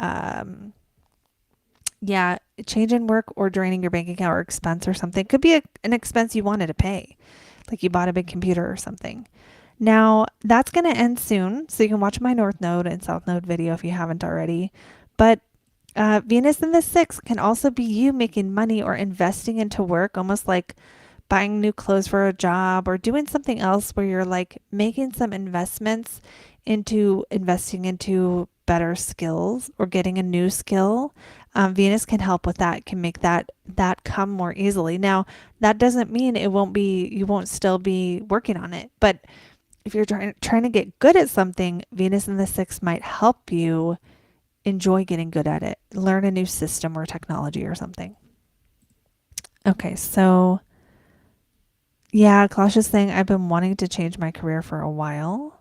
yeah, a change in work or draining your bank account or expense or something. Could be an expense you wanted to pay, like you bought a big computer or something. Now that's going to end soon, so you can watch my North Node and South Node video if you haven't already. But Venus in the sixth can also be you making money or investing into work, almost like buying new clothes for a job or doing something else where you're like making some investments into investing into better skills or getting a new skill. Venus can help with that, can make that come more easily. Now, that doesn't mean you won't still be working on it. But if you're trying to get good at something, Venus in the sixth might help you enjoy getting good at it. Learn a new system or technology or something. Okay, so yeah, Claudia's saying I've been wanting to change my career for a while.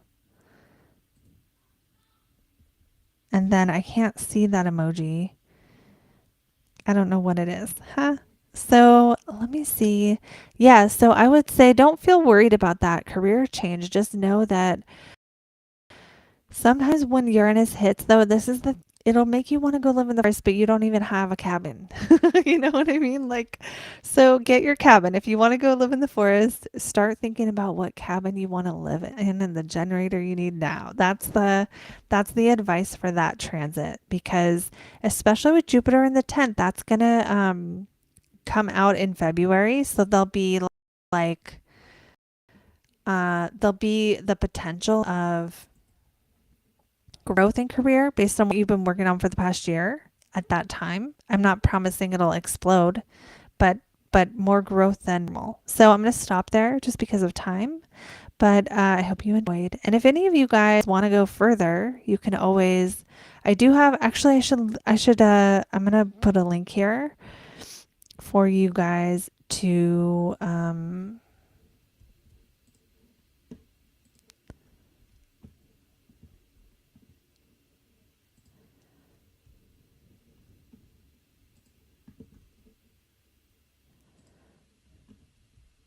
And then I can't see that emoji. I don't know what it is. Huh? So let me see. Yeah, so I would say don't feel worried about that career change. Just know that sometimes when Uranus hits, though, it'll make you want to go live in the forest, but you don't even have a cabin. You know what I mean? Like, so get your cabin. If you want to go live in the forest, start thinking about what cabin you want to live in and the generator you need now. That's the advice for that transit, because especially with Jupiter in the 10th, that's gonna come out in February. So like there'll be the potential of growth in career based on what you've been working on for the past year at that time. I'm not promising it'll explode, but more growth than normal. So I'm going to stop there just because of time. But I hope you enjoyed. And if any of you guys want to go further, you can always. I do have actually. I should. I'm going to put a link here for you guys to.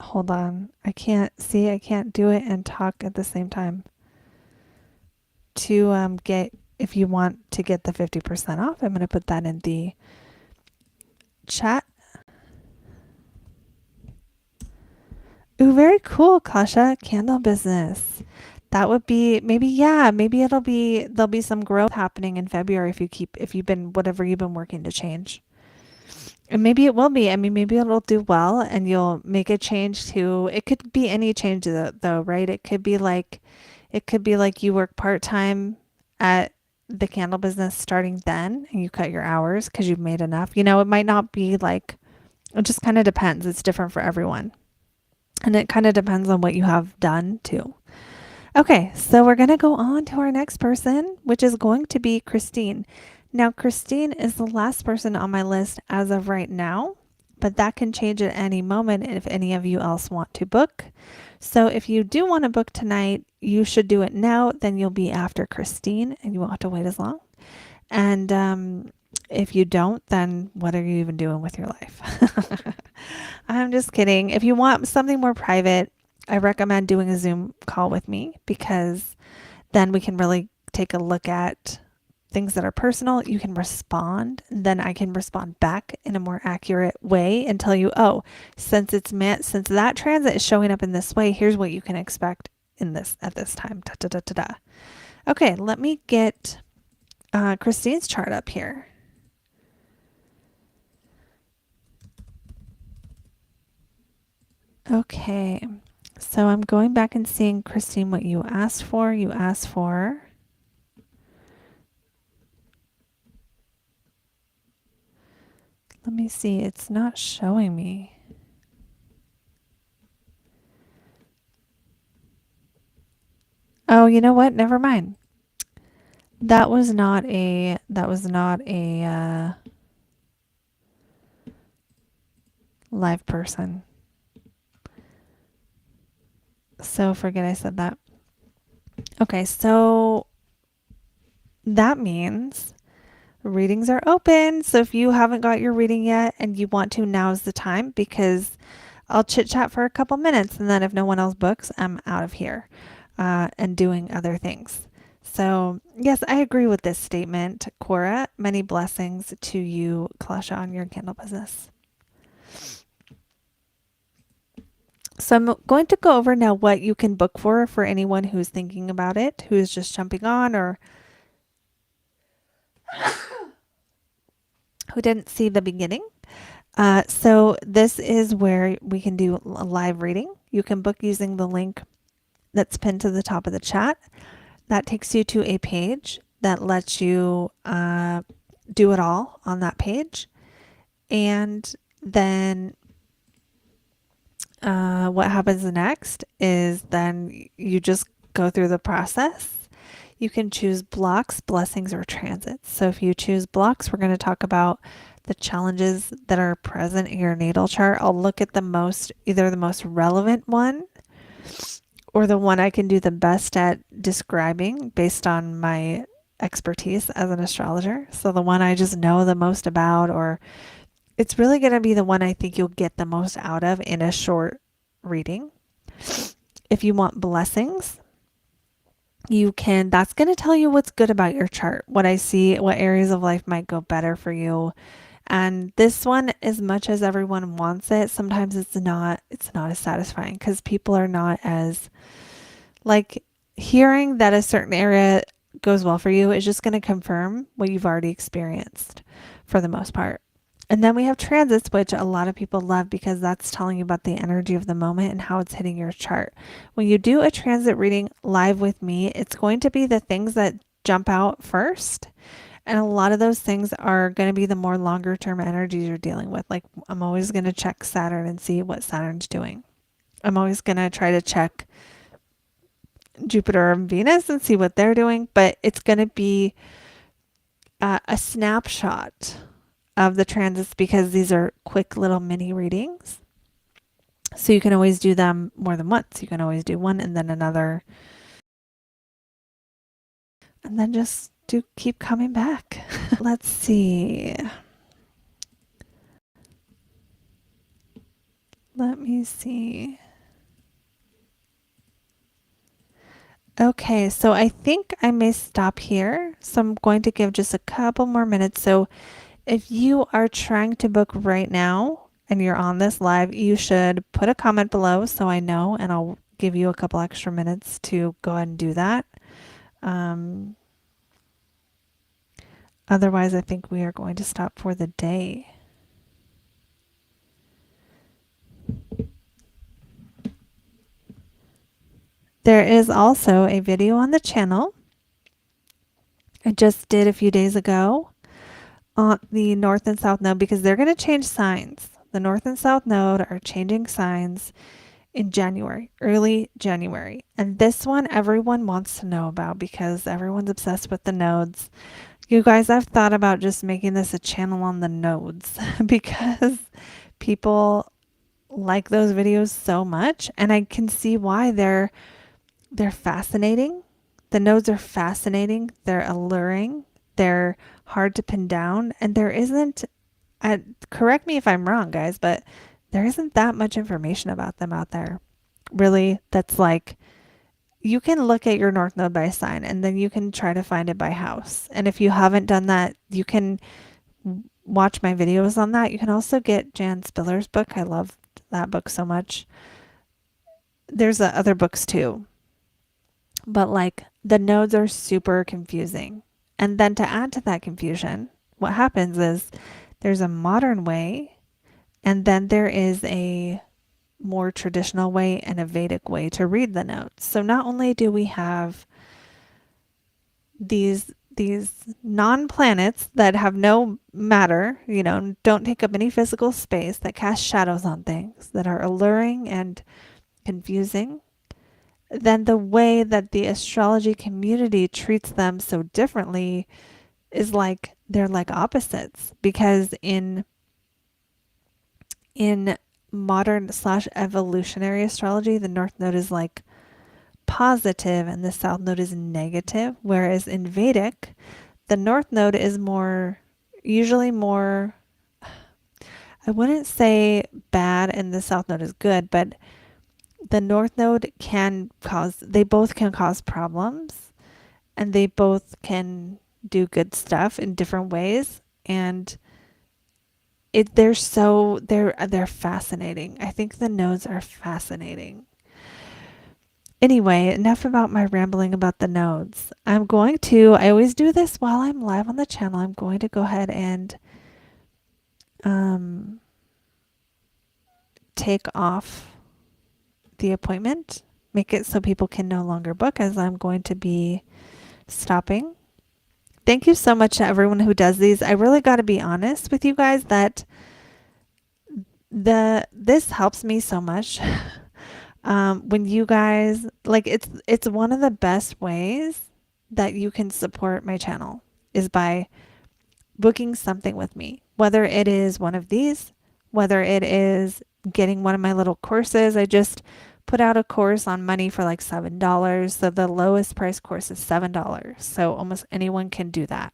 Hold on. I can't see. I can't do it and talk at the same time. To get, if you want to get the 50% off, I'm going to put that in the chat. Ooh, very cool, Kasha. Candle business. That would be maybe, yeah, maybe there'll be some growth happening in February if you've been, whatever you've been working to change. And maybe it will be. I mean, maybe it'll do well and you'll make a change to, it could be any change though, right? It could be like you work part-time at the candle business starting then and you cut your hours because you've made enough. You know, it might not be like, it just kind of depends. It's different for everyone. And it kind of depends on what you have done too. Okay, so we're going to go on to our next person, which is going to be Christine. Now, Christine is the last person on my list as of right now, but that can change at any moment if any of you else want to book. So if you do want to book tonight, you should do it now. Then you'll be after Christine and you won't have to wait as long. And if you don't, then what are you even doing with your life? I'm just kidding. If you want something more private, I recommend doing a Zoom call with me because then we can really take a look at things that are personal. You can respond, then I can respond back in a more accurate way and tell you, oh, since that transit is showing up in this way, here's what you can expect in this at this time. Da, da, da, da, da. Okay, let me get Christine's chart up here. Okay. So I'm going back and seeing, Christine, what you asked for. You asked for let me see. It's not showing me. Oh, you know what? Never mind. That was not a live person. So forget I said that. Okay, so that means readings are open. So if you haven't got your reading yet and you want to, now's the time because I'll chit chat for a couple minutes and then if no one else books, I'm out of here and doing other things. So yes, I agree with this statement, Cora. Many blessings to you, Kalasha, on your candle business. So I'm going to go over now what you can book for anyone who's thinking about it, who's just jumping on or who didn't see the beginning. So this is where we can do a live reading. You can book using the link that's pinned to the top of the chat. That takes you to a page that lets you do it all on that page. And then what happens next is then you just go through the process. You can choose blocks, blessings, or transits. So if you choose blocks, we're going to talk about the challenges that are present in your natal chart. I'll look at either the most relevant one or the one I can do the best at describing based on my expertise as an astrologer. So the one I just know the most about, or it's really going to be the one I think you'll get the most out of in a short reading. If you want blessings, that's going to tell you what's good about your chart, what I see, what areas of life might go better for you. And this one, as much as everyone wants it, sometimes it's not as satisfying because people are not as like hearing that a certain area goes well for you is just going to confirm what you've already experienced for the most part. And then we have transits, which a lot of people love because that's telling you about the energy of the moment and how it's hitting your chart. When you do a transit reading live with me, it's going to be the things that jump out first. And a lot of those things are going to be the more longer term energies you're dealing with. Like I'm always going to check Saturn and see what Saturn's doing. I'm always going to try to check Jupiter and Venus and see what they're doing. But it's going to be a snapshot of the transits because these are quick little mini readings. So you can always do them more than once. You can always do one and then another. And then just keep coming back. Let's see. Let me see. Okay, so I think I may stop here. So I'm going to give just a couple more minutes. So if you are trying to book right now and you're on this live, you should put a comment below so I know and I'll give you a couple extra minutes to go ahead and do that. Um, Otherwise, I think we are going to stop for the day. There is also a video on the channel I just did a few days ago on the North and South Node because they're going to change signs. The North and South Node are changing signs in January, early January. And this one everyone wants to know about because everyone's obsessed with the nodes. You guys, I've thought about just making this a channel on the nodes because people like those videos so much, and I can see why they're fascinating. The nodes are fascinating, they're alluring, they're hard to pin down, and there isn't correct me if I'm wrong, guys, but there isn't that much information about them out there. Really, that's like you can look at your north node by sign and then you can try to find it by house. And if you haven't done that, you can watch my videos on that. You can also get Jan Spiller's book. I love that book so much. There's other books too. But like the nodes are super confusing. And then to add to that confusion, what happens is there's a modern way and then there is a more traditional way and a Vedic way to read the notes. So not only do we have these non-planets that have no matter, you know, don't take up any physical space, that cast shadows on things, that are alluring and confusing, then the way that the astrology community treats them so differently is like they're like opposites because in modern slash evolutionary astrology, the North Node is like positive and the South Node is negative, whereas in Vedic, the North Node is usually more, I wouldn't say bad and the South Node is good, but the North Node they both can cause problems and they both can do good stuff in different ways. And they're fascinating. I think the nodes are fascinating. Anyway, enough about my rambling about the nodes. I always do this while I'm live on the channel. I'm going to go ahead and take off the appointment, make it so people can no longer book as I'm going to be stopping. Thank you so much to everyone who does these. I really got to be honest with you guys that this helps me so much. When you guys like it's one of the best ways that you can support my channel is by booking something with me, whether it is one of these, whether it is getting one of my little courses. I just put out a course on money for like $7. So the lowest price course is $7. So almost anyone can do that.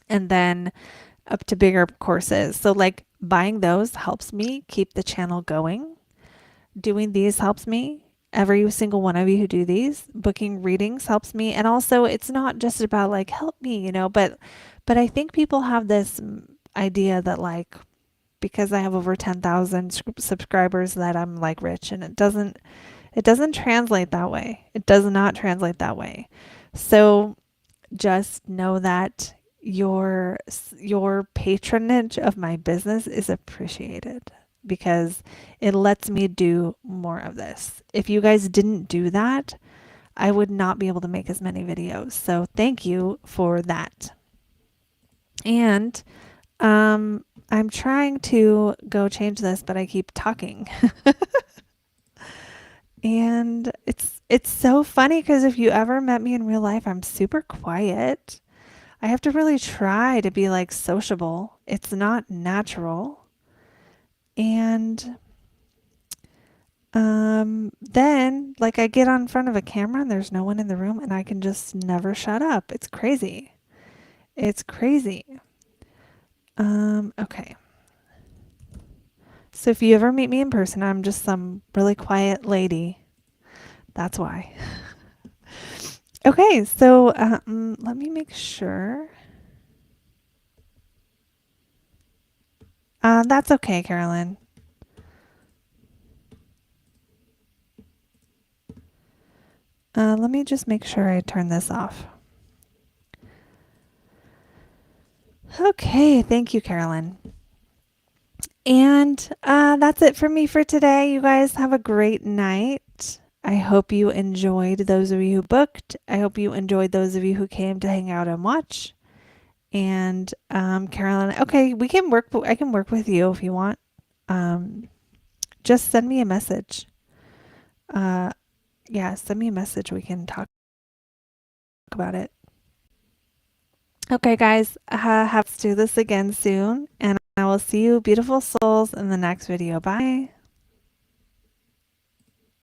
And then up to bigger courses. So like buying those helps me keep the channel going. Doing these helps me. Every single one of you who do these, booking readings helps me. And also it's not just about like help me, you know, but I think people have this idea that like because I have over 10,000 subscribers that I'm like rich, and it doesn't translate that way. It does not translate that way. So just know that your patronage of my business is appreciated because it lets me do more of this. If you guys didn't do that, I would not be able to make as many videos. So thank you for that. And I'm trying to go change this, but I keep talking. And it's so funny because if you ever met me in real life, I'm super quiet. I have to really try to be like sociable. It's not natural. And then like I get on front of a camera and there's no one in the room and I can just never shut up. It's crazy. It's crazy. Okay. So if you ever meet me in person, I'm just some really quiet lady. That's why. Okay, so let me make sure. That's okay, Carolyn. Let me just make sure I turn this off. Okay, thank you, Carolyn. And that's it for me for today. You guys have a great night. I hope you enjoyed those of you who booked. I hope you enjoyed those of you who came to hang out and watch. And Carolyn, okay, we can work. I can work with you if you want. Just send me a message. Uh, yeah, send me a message. We can talk about it. Okay, guys, have to do this again soon, and I will see you, beautiful souls, in the next video. Bye.